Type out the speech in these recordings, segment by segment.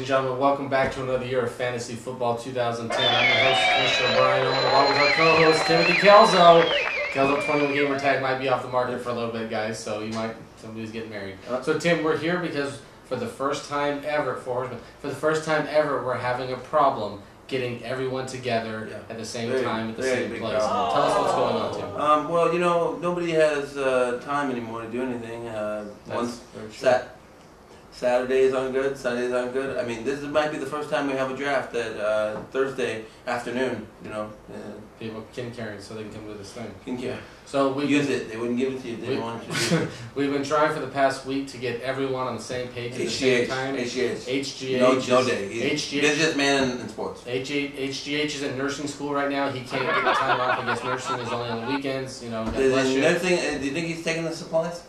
and gentlemen, welcome back to another year of Fantasy Football 2010. I'm your host, Commissioner Brian Owen, along with our co-host, Timothy Kelso. Kelso, 21 gamer tag might be off the market for a little bit, guys, so somebody's getting married. So, Tim, we're here because for the first time ever, we're having a problem getting everyone together at the same time at the same place. Tell us what's going on, Tim. Well, you know, nobody has time anymore to do anything. Saturdays aren't good. Sundays aren't good. I mean, this might be the first time we have a draft at Thursday afternoon. You know, people kin carrying so they can come to this thing. Kin care. So we use it. They wouldn't give it to you. They didn't want you to use it. We've been trying for the past week to get everyone on the same page at the same time. HGH. No day. He's busiest man in sports. HGH is in nursing school right now. He can't get the time off. I guess nursing is only on the weekends. You know. Do you think he's taking the supplies?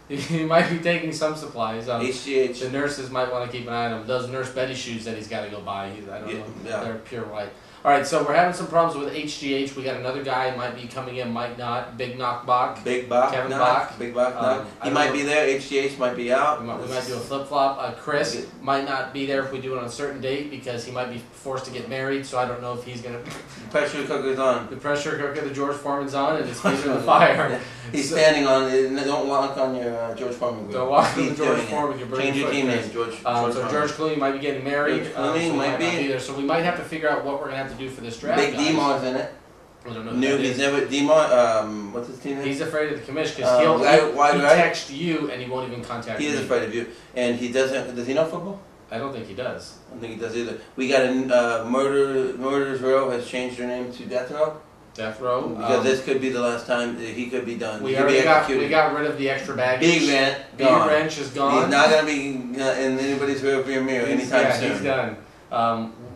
He might be taking some supplies. HGH. The nurses might want to keep an eye on him. Those Nurse Betty shoes that he's got to go buy. I don't know. Yeah. They're pure white. All right, so we're having some problems with HGH. We got another guy might be coming in, might not. Big Knockbach. Kevin Bach. Big Bach. He might be there. HGH might be out. We might do a flip flop. Chris might not be there if we do it on a certain date because he might be forced to get married. So I don't know if he's gonna. The pressure cooker's on. The pressure cooker, the George Foreman's on, and his feet are on the fire. He's standing on it. Don't walk on your George Foreman. Don't walk on the George Foreman. Change your team name, George. So George Clooney might be getting married. Clooney might be there. So we might have to figure out what we're gonna have to do for this draft. Big D-Mar's in it. I don't know. No, he's never D-Mar. What's his team name? He's afraid of the commission because he'll text you and he won't even contact you. He is afraid of you, and he doesn't. Does he know football? I don't think he does. I don't think he does either. We got a Murderers Row has changed their name to Death Row. Death Row. Because this could be the last time that he could be done. We got rid of the extra baggage. Big Wrench is gone. He's not going to be in anybody's rearview mirror anytime soon. He's done.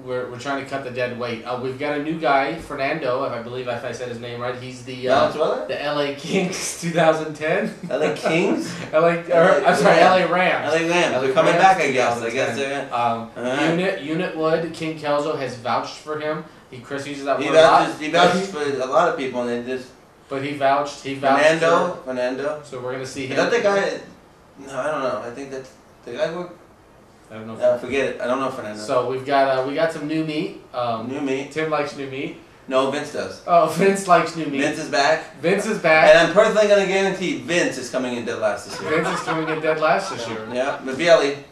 We're trying to cut the dead weight. We've got a new guy, Fernando, if I said his name right. He's the LA Kings 2010. LA Kings? LA Rams. LA Rams. They're coming back, I guess. They're Unit Wood, King Kelso has vouched for him. Chris uses that word a lot. He vouched for a lot of people, and they just. But he vouched. Fernando. So we're gonna see him. Is that the guy? No, I don't know. I think that's the guy who. I don't know. Forget it. I don't know Fernando. So we got some new meat. New meat. Tim likes new meat. No, Vince does. Oh, Vince likes new meat. Vince is back. And I'm personally going to guarantee Vince is coming in dead last this year. Vince is coming in dead last this year. Yeah, but Viali.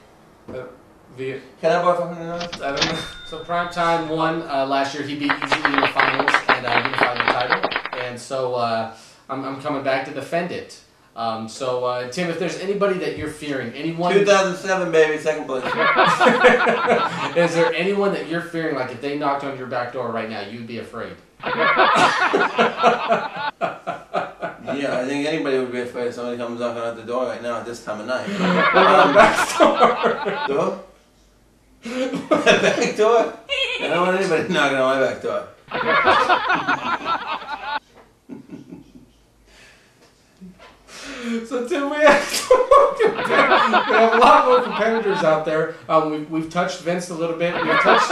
Can I borrow $500? I don't know. So Primetime won last year. He beat UGE in the finals and unified the title. And so I'm coming back to defend it. Tim, if there's anybody that you're fearing, anyone... 2007, baby, second place. Is there anyone that you're fearing, like if they knocked on your back door right now, you'd be afraid? Yeah, I think anybody would be afraid if somebody comes knocking at the door right now at this time of night. Back door? Door? Back door? I don't want anybody knocking on my back door. So Tim, we have a lot more competitors out there. We've touched Vince a little bit. We've touched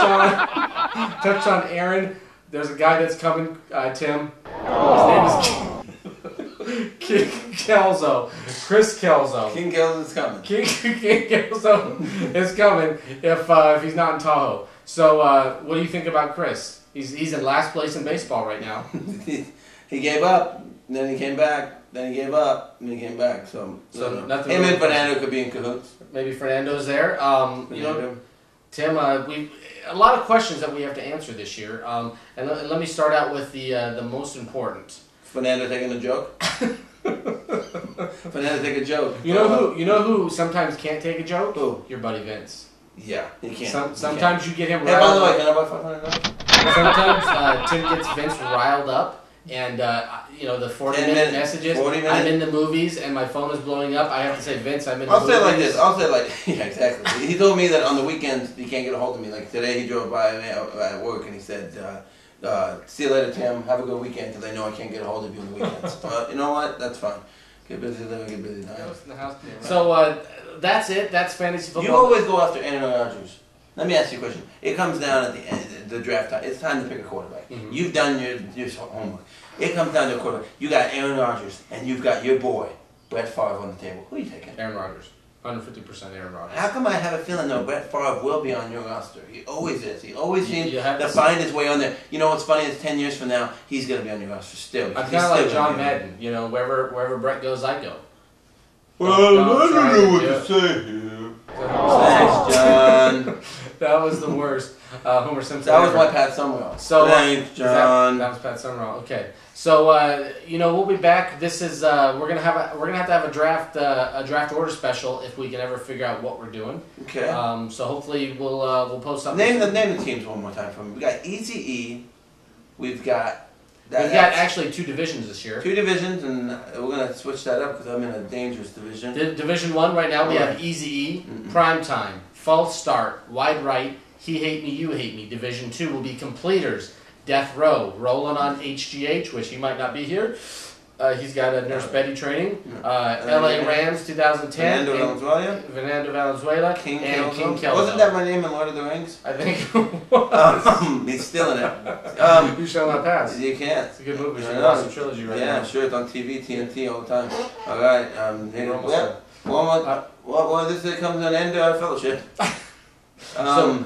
on Aaron. There's a guy that's coming, Tim. His name is King Kelso. Chris Kelso. King Kelso's coming. King Kelso is coming if he's not in Tahoe. So what do you think about Chris? He's in last place in baseball right now. He gave up, then he came back. Then he gave up, and he came back. So nothing. Him and Fernando could be in cahoots. Maybe Fernando's there. Tim, we a lot of questions that we have to answer this year. And let me start out with the most important. Fernando taking a joke. Fernando take a joke. You know who sometimes can't take a joke? Who? Your buddy Vince. Yeah, he can't. Sometimes you get him. Hey, by the way, can I buy $500? Sometimes Tim gets Vince riled up. And, the 40-minute messages, 40 minutes? I'm in the movies and my phone is blowing up. I have to say, Vince, I'm in the movies. I'll say it like this. Yeah, exactly. He told me that on the weekends he can't get a hold of me. Like today he drove by me at work and he said, see you later, Tim. Have a good weekend because I know I can't get a hold of you on the weekends. You know what? That's fine. Get busy living, get busy dying. So that's it. That's fantasy football. You always go after Aaron Rodgers. Let me ask you a question. It comes down at the end of the draft time. It's time to pick a quarterback. Mm-hmm. You've done your homework. It comes down to a quarterback. You got Aaron Rodgers, and you've got your boy, Brett Favre, on the table. Who are you taking? Aaron Rodgers. 150% Aaron Rodgers. How come I have a feeling though Brett Favre will be on your roster? He always is. He always seems You have to to find his way on there. You know what's funny is 10 years from now, he's going to be on your roster still. I'm He's kind of like still John gonna be on. Madden. You know, wherever Brett goes, I go. Well, Don't I try don't know to what do to it. say here. Thanks, John. That was the worst. Homer Simpson. That was ever. my Pat Summerall. So, Thanks, John. That was Pat Summerall. Okay. So you know, we'll be back. This is we're gonna have to have a draft order special if we can ever figure out what we're doing. Okay. So hopefully we'll post something. Name the teams one more time for me. We got Easy. We've got. We've got actually 2 divisions this year. 2 divisions, and we're gonna switch that up because I'm in a dangerous division. Division 1 right now we have Easy E, Prime Time, False Start, Wide Right, He Hate Me, You Hate Me. Division 2 will be Completers, Death Row, rolling on HGH, which he might not be here. He's got a Nurse Betty training. LA Rams 2010. Fernando Valenzuela. King and Kelso. King Kelso. Wasn't that my name in Lord of the Rings? I think. He's stealing it. You shall not pass. You can't. It's a good movie. We I should know. watch the trilogy right now. Yeah, sure. It's on TV, TNT all the time. All right. We're almost Yep. One more. Well, this comes to an end to our fellowship.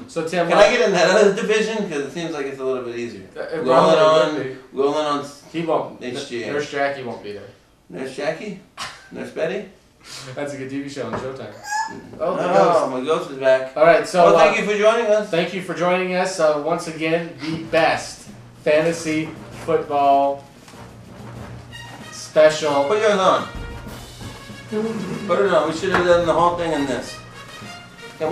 So Tim, can I get in that other division? Because it seems like it's a little bit easier. Rolling on. He won't. HGA. Nurse Jackie won't be there. Nurse Jackie? Nurse Betty? That's a good TV show on Showtime. Oh, the ghost. My ghost is back. All right, so well, thank you for joining us. Thank you for joining us. Once again, the best fantasy football special. Put yours on. Put it on. We should have done the whole thing in this. Can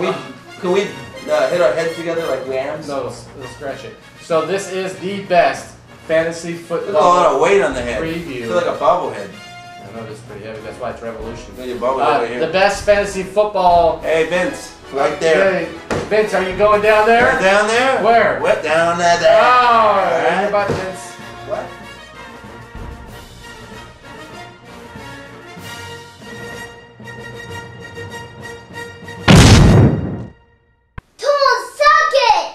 we hit our heads together like lambs? No, it'll scratch it. So this is the best fantasy There's football a lot of weight on the head. preview. It's like a bobblehead. I know it's pretty heavy. That's why it's Revolution. Got your bobblehead right here. The best fantasy football. Hey, Vince. Right there. Hey, Vince, are you going down there? Right down there? Where? What? Down there. Oh, All right. about Vince. What?